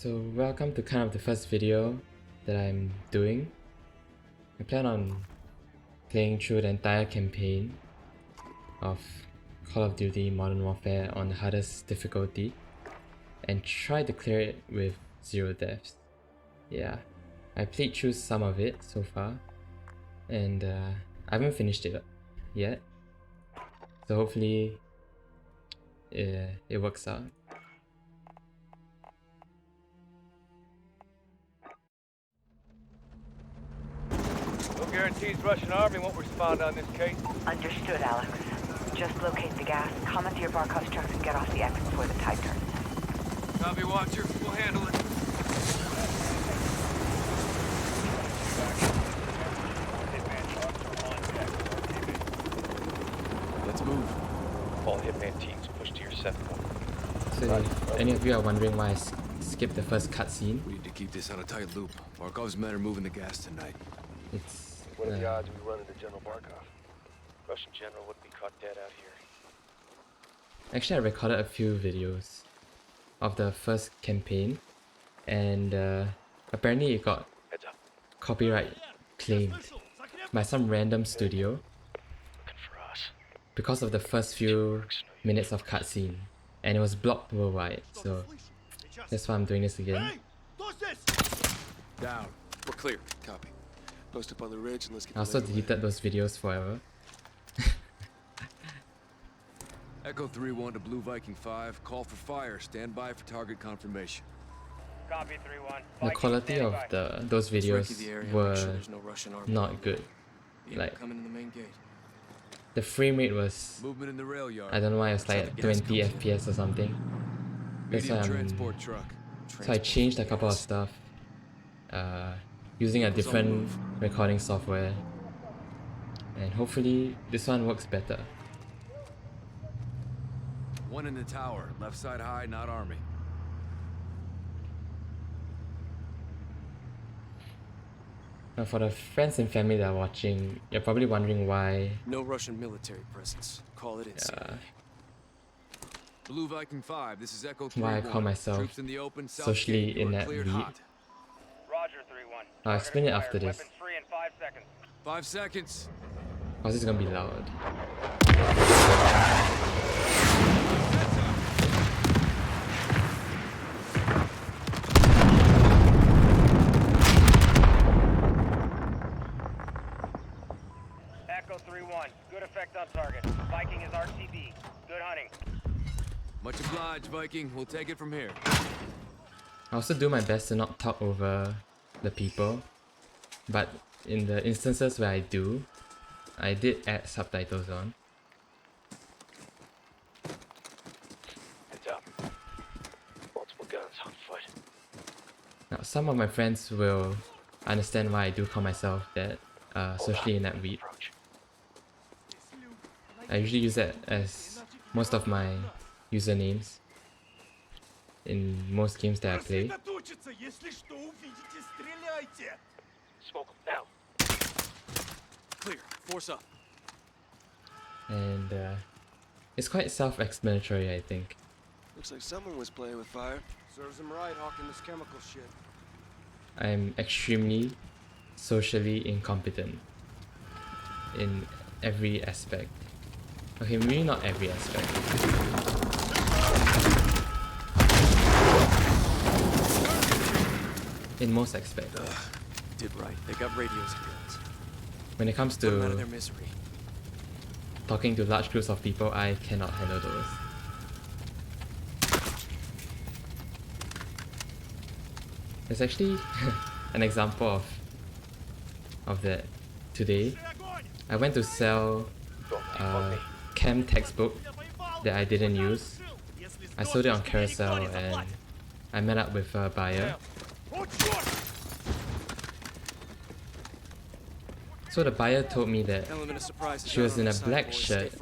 So welcome to kind of the first video that I'm doing. I plan on playing through the entire campaign of Call of Duty Modern Warfare on the hardest difficulty and try to clear it with 0 deaths. Yeah, I played through some of it so far and I haven't finished it yet, so hopefully it works out. No guarantees Russian army won't respond on this case. Understood, Alex. Just locate the gas, come into your Barkov's trucks and get off the X before the tide turns. Copy, Watcher. We'll handle it. Let's move. All hitman teams push to your set point. So if any of you are wondering why I skipped the first cutscene, We need to keep this on a tight loop. Barkov's men are moving the gas tonight. it's What are the odds we run into General Barkov? Russian general wouldn't be caught dead out here. actually I recorded a few videos of the first campaign and apparently it got Heads up. copyright claimed by some random studio Looking for us. because of the first few minutes of cutscene, and it was blocked worldwide, so that's why I'm doing this again. Down. We're clear. Copy. Post up on the ridge and let's get I also deleted those videos forever. Echo 3-1 to Blue Viking 5. Call for fire. Stand by for target confirmation. Copy 3-1. The quality of those videos were not good. Like, coming in the main gate. the frame rate was, Movement in the rail yard. I don't know why, it was like 20 FPS or something. That's why Medium transport truck. So I changed a couple of stuff using a different recording software, and hopefully this one works better. One in the tower. Left side high, not army. Now for the friends and family that are watching, you're probably wondering why No Russian military presence. Call it in. Blue Viking 5. This is Echo 3-1. why I call myself Troops in the open, south socially gate. You are inept cleared lead. hot. Roger 3-1. I'll explain it after this. Weapons free in 5 seconds. 5 seconds. Cause it's gonna be loud. Echo 3-1. Good effect on target. Viking is RTB. Good hunting. Much obliged, Viking. We'll take it from here. I also do my best to not talk over the people, but in the instances where I do, I did add subtitles on. Heads up. Multiple guns on foot. Now some of my friends will understand why I do call myself that socially inept lead. Approach. I usually use that as most of my usernames in most games that I play. Smoke them now. Clear. Force up. And it's quite self-explanatory, I think. Looks like someone was playing with fire. Serves him right, hawking this chemical shit. I'm extremely socially incompetent in every aspect. Okay, maybe not every aspect. In most aspects. Did right. They got radios and guns. When it comes Put them out of their to misery. talking to large groups of people, I cannot handle those. There's actually an example of that today. I went to sell a chem textbook that I didn't use. I sold it on Carousel and I met up with a buyer. So the buyer told me that Element of surprise. she was in a black shirt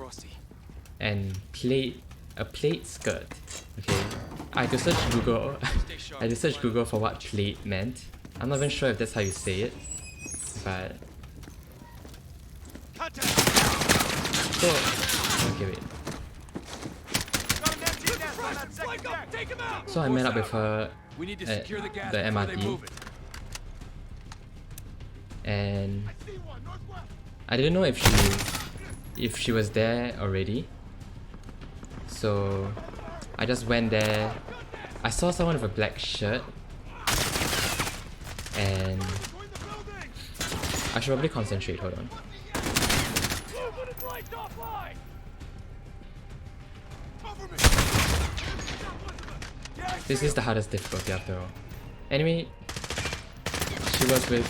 and a plaid skirt. Okay, I had to search Google. I had to search Google for what plaid meant. I'm not even sure if that's how you say it, but so okay, wait. So I met up with her We need to at secure the gas the before they MRT, move it. and I didn't know if she was there already. So I just went there. I saw someone with a black shirt, and I should probably concentrate. Hold on. This is the hardest difficulty after all. Anyway, she was with...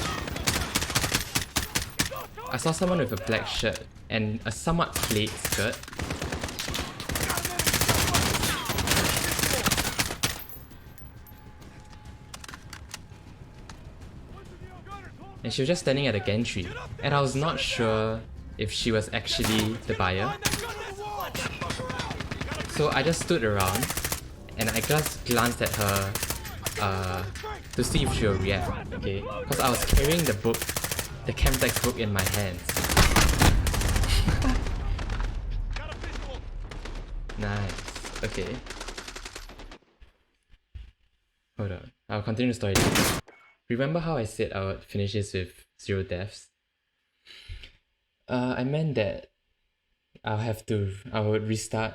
I saw someone with a black shirt and a somewhat plaid skirt. And she was just standing at the gantry, and I was not sure if she was actually the buyer. So I just stood around and I just glanced at her to see if she would react, okay? Because I was carrying the book, the chem textbook in my hands. Nice, okay. Hold on, I'll continue the story. Remember how I said I would finish this with 0 deaths? I meant that I would restart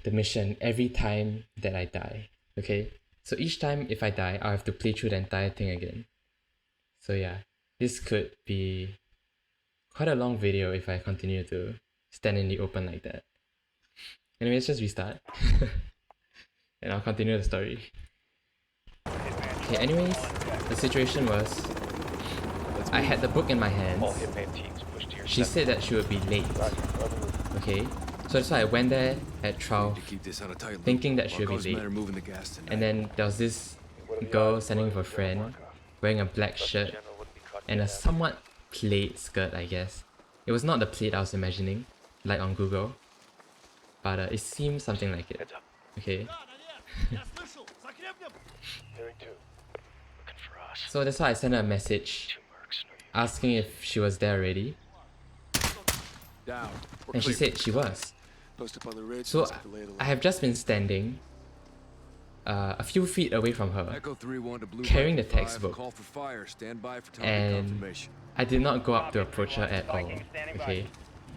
the mission every time that I die, okay? So each time if I die, I'll have to play through the entire thing again. So yeah, this could be quite a long video if I continue to stand in the open like that. Anyway, let's just restart. And I'll continue the story. Okay, anyways, the situation was, I had the book in my hands. All hitman teams push to your She said that she would be late, okay? So that's why I went there at 12, To keep this on a tight loop. thinking that she would be Barkov's late. men are moving the gas tonight. And then there was this girl standing with a friend, wearing a black shirt and a somewhat plaid skirt, I guess. It was not the plaid I was imagining, like on Google, but it seemed something like it. Okay. Hearing two. Looking for us. So that's why I sent her a message Two mercs. asking if she was there already, Down. We're and she clear. said she was. Post up on the ridge. So let's get the lay of the I land. have just been standing a few feet away from her, Echo 3-1 to Blue carrying the Viking 5. textbook. Call for fire. Stand by for target And confirmation. I did not go up to approach her at all, okay?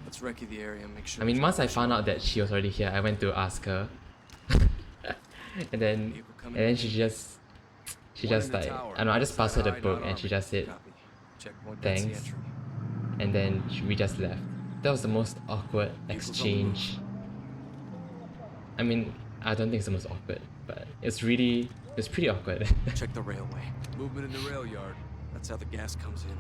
Let's recce the area and make sure. I mean, once I found out that she was already here, I went to ask her, and then she just like, I don't know, I just passed her the book and she just said Copy. Checkpoint, that's the thanks, entry. and then we just left. That was the most awkward exchange. I mean, I don't think it's the most awkward, but it's pretty awkward. Check the railway. Movement in the rail yard. That's how the gas comes in.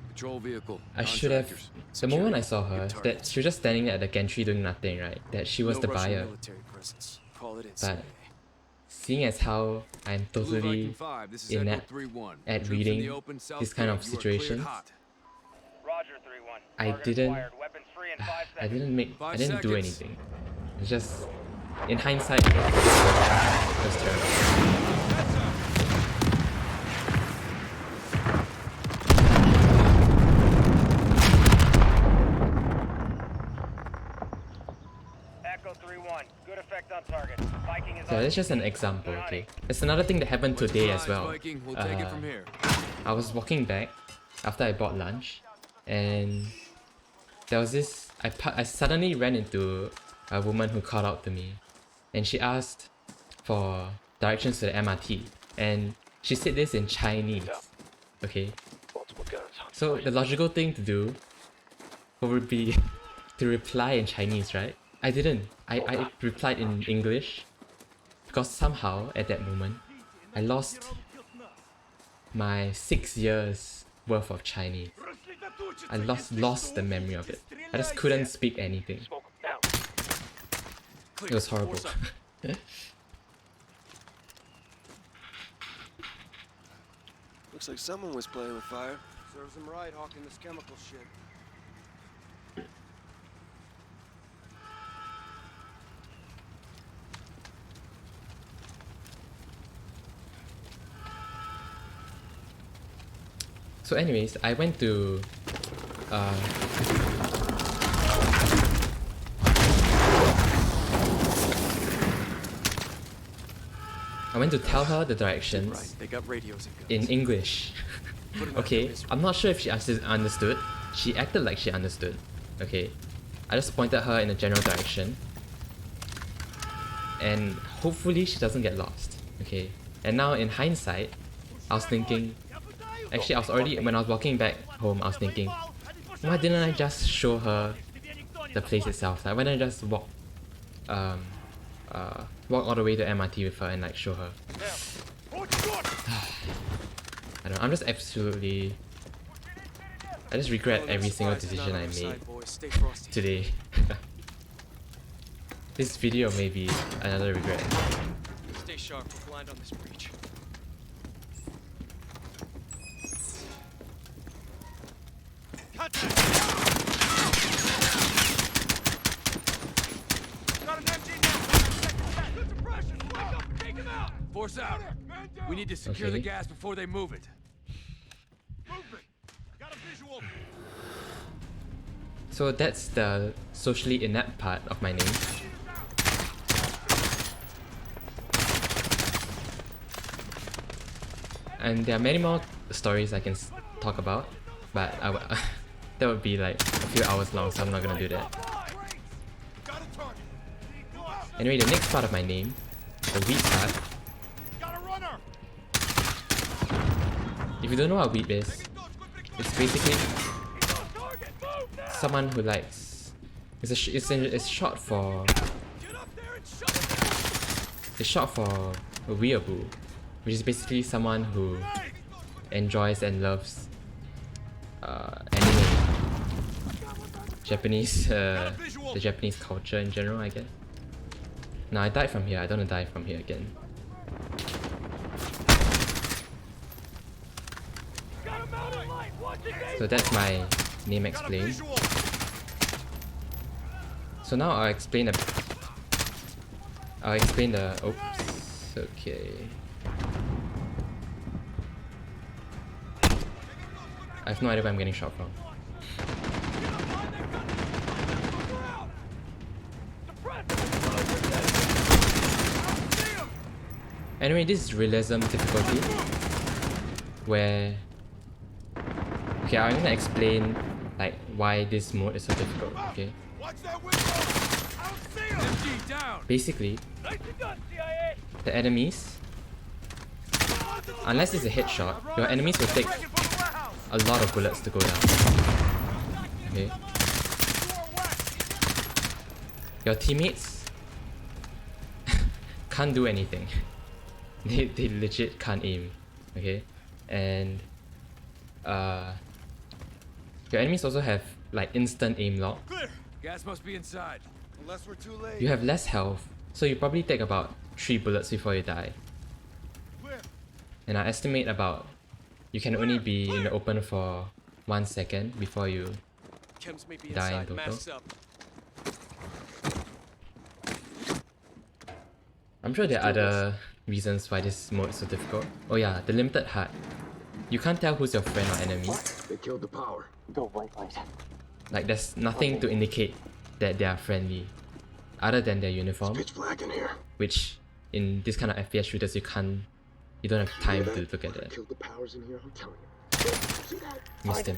Patrol vehicle. I should have, Contractors. the moment I saw Security. her, Good that targets. she was just standing at the gantry doing nothing, right? That she was No the Russian buyer. military presence. Call it in. But seeing as how I'm Blue Viking totally 5, this is inept Echo 3-1. at Troops in reading the open, south this kind of gate. You are cleared situations, hot. Roger, 3-1. I Target didn't- acquired. Weapons free in 5 I seconds. didn't do 5 anything. It's just, in hindsight, it was terrible. Echo 3-1. Good effect on target. Viking is So on that's just an example, okay? There's another thing that happened today as well. Viking, we'll take it from here. I was walking back after I bought lunch, and there was this. I suddenly ran into a woman who called out to me, and she asked for directions to the MRT, and she said this in Chinese. Okay, Multiple guns. so the logical thing to do would be to reply in Chinese, right? I didn't. I replied in English because somehow at that moment I lost my 6 years worth of Chinese. I lost the memory of it. I just couldn't speak anything. Smoke them down. It was horrible. Looks like someone was playing with fire. Serves him right, hawking this chemical shit. So anyways, I went to I went to tell her the Right, directions they got radios and guns. in English. Put 'em out of Okay, their misery. I'm not sure if she understood. She acted like she understood. Okay, I just pointed her in a general direction, and hopefully she doesn't get lost. Okay, and now in hindsight, I was thinking. Actually, I was already when I was walking back home. I was thinking, why didn't I just show her the place itself? Like, why didn't I just walk all the way to MRT with her and like show her? I don't know, I'm just absolutely... I just regret every single decision I made today. This video may be another regret. Stay sharp, we're blind on this breach. Force out. We need to secure the Okay. gas before they move it. So that's the socially inept part of my name. And there are many more stories I can talk about, but that would be like a few hours long, so I'm not gonna do that. Anyway, the next part of my name, the weep part. If you don't know what weep is, it's basically someone who likes. It's short for. It's short for a weeaboo, which is basically someone who enjoys and loves anime, Japanese, the Japanese culture in general, I guess. No, I died from here. I don't want to die from here again. So that's my name explained. So now I'll explain the. Oops. Okay. I have no idea where I'm getting shot from. Anyway, this is realism difficulty, where... Okay, I'm gonna explain like why this mode is so difficult, okay? Basically, the enemies, unless it's a headshot, your enemies will take a lot of bullets to go down. Okay? Your teammates can't do anything. They legit can't aim. Okay? And your enemies also have like instant aim lock. Gas must be inside. Unless we're too late. You have less health, so you probably take about 3 bullets before you die. And I estimate about you can only be in the open for 1 second before you Chems may be die in inside, total. masks up. I'm sure there are other reasons why this mode is so difficult. Oh yeah, the limited HUD. You can't tell who's your friend or enemy. They killed the power. Like there's nothing to indicate that they are friendly, other than their uniform, Pitch black in here. which in this kind of FPS shooters you don't have time to look at that. Killed the powers in here, I'm telling you. See that? Missed him.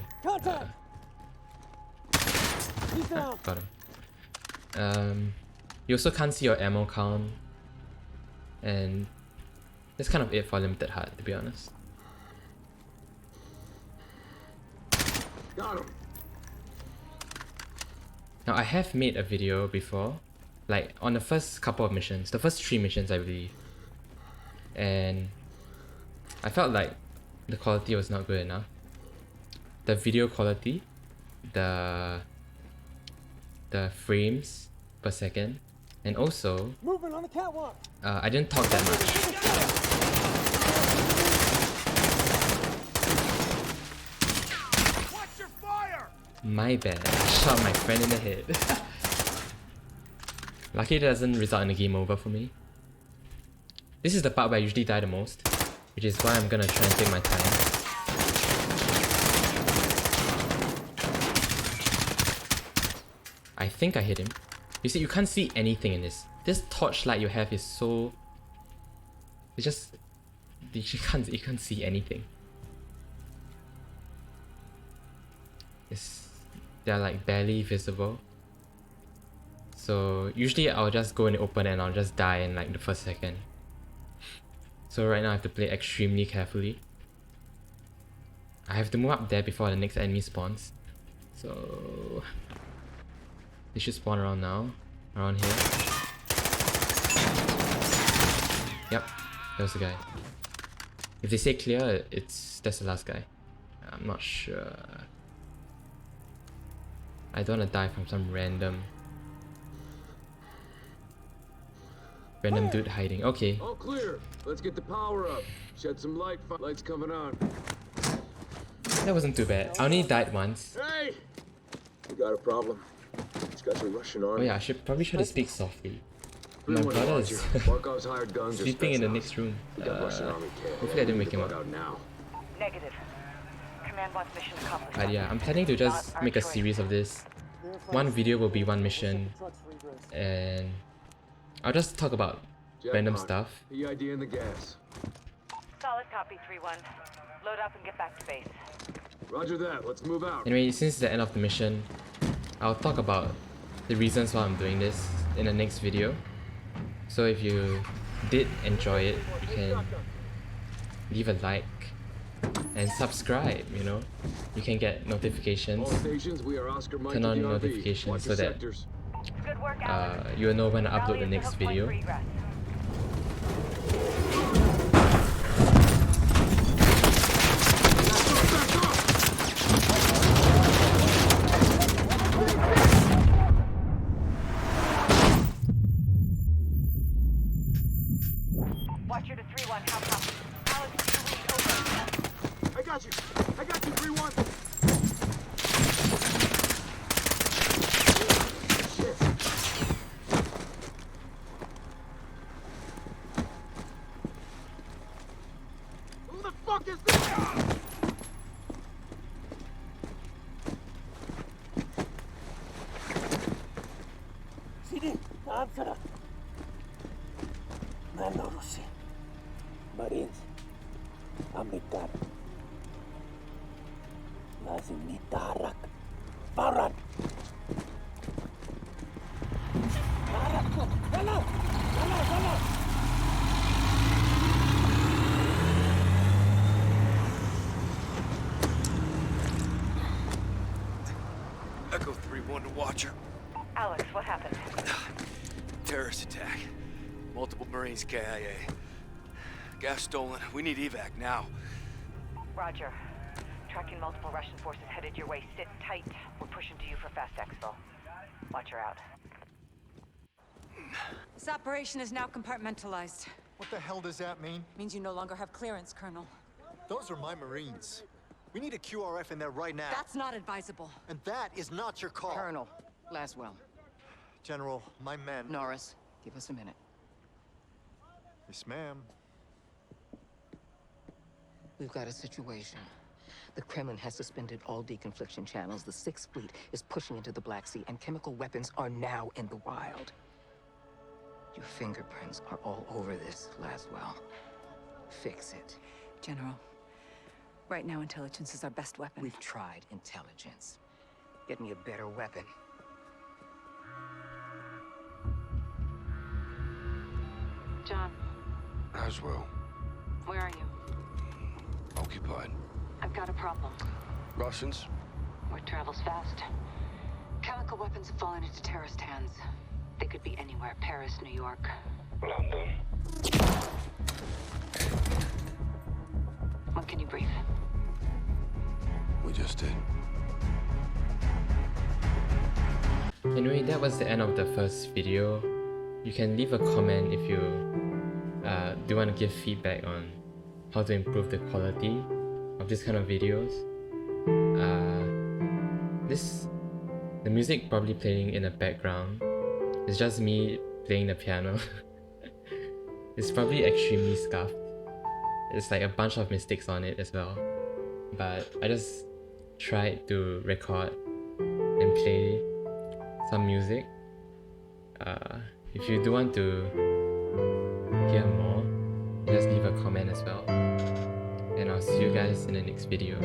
Got him. You also can't see your ammo count, and that's kind of it for limited HUD, to be honest. Got him. Now I have made a video before, like on the first couple of missions, the first 3 missions I believe, and I felt like the quality was not good enough. The video quality, the frames per second, and also Movement on the catwalk. I didn't talk that much. My bad, I shot my friend in the head. Lucky it doesn't result in a game over for me. This is the part where I usually die the most, which is why I'm gonna try and take my time. I think I hit him. You see, you can't see anything in this. This torchlight you have is so It's just you can't see anything. They're like barely visible. So usually I'll just go in the open and I'll just die in like the first second. So right now I have to play extremely carefully. I have to move up there before the next enemy spawns. So they should spawn around now. Around here. Yep, that was the guy. If they say clear, that's the last guy. I'm not sure. I don't wanna die from some random dude hiding. Okay. All clear. Let's get the power up. Shed some light. Lights coming on. That wasn't too bad. I only died once. Hey! We got a problem. These guys are rushing on. Oh yeah, I probably should have speak softly. My 3-1 brother is Barkov's hired guns are sleeping in the spaced next room. out. We got Russian army care. Hopefully I didn't wake him Bug up. out now. Negative. Command wants mission accomplished. But yeah, I'm planning to just make a series of this. One video will be one mission, and I'll just talk about random stuff. PID in the gas. Solid copy, 3-1. Load up and get back to base. Roger that. Let's move out. Anyway, since it's the end of the mission, I'll talk about the reasons why I'm doing this in the next video. So if you did enjoy it, you can leave a like and subscribe, you know. You can get notifications, All stations, we are Oscar Mike turn on to DRV. notifications Watch so your that sectors. Good work, Alan. you will know when I upload Rally the at the next hook point video. for egress. Watcher to 3-1, how copy? Alex, 2 weeks over. I got you, 3-1. Who the fuck is this? سيدي تعال بسرعة. مالنا روسي. مارينز. عم نتعب. لازم نتحرك. فورا. تحركوا. يلا. يلا يلا. Echo 3-1 to Watcher. Alex, what happened? Terrorist attack. Multiple Marines KIA. Gas stolen. We need evac now. Roger. Tracking multiple Russian forces headed your way. Sit tight. We're pushing to you for fast exfil. Watcher out. This operation is now compartmentalized. What the hell does that mean? Means you no longer have clearance, Colonel. Those are my Marines. We need a QRF in there right now. That's not advisable. And that is not your call. Colonel, Laswell, General, my men... Norris, give us a minute. Yes, ma'am. We've got a situation. The Kremlin has suspended all deconfliction channels. The Sixth Fleet is pushing into the Black Sea, and chemical weapons are now in the wild. Your fingerprints are all over this, Laswell. Fix it. General, right now intelligence is our best weapon. We've tried intelligence. Get me a better weapon. John, Laswell, where are you? occupied. I've got a problem. Russians? Word travels fast. Chemical weapons have fallen into terrorist hands. They could be anywhere. Paris, New York. London. When can you brief? We just did. Anyway, that was the end of the first video. You can leave a comment if you do want to give feedback on how to improve the quality of this kind of videos. The music probably playing in the background. It's just me playing the piano. It's probably extremely scuffed. It's like a bunch of mistakes on it as well. But I just tried to record and play some music. If you do want to hear more, just a comment as well. And I'll see you guys in the next video.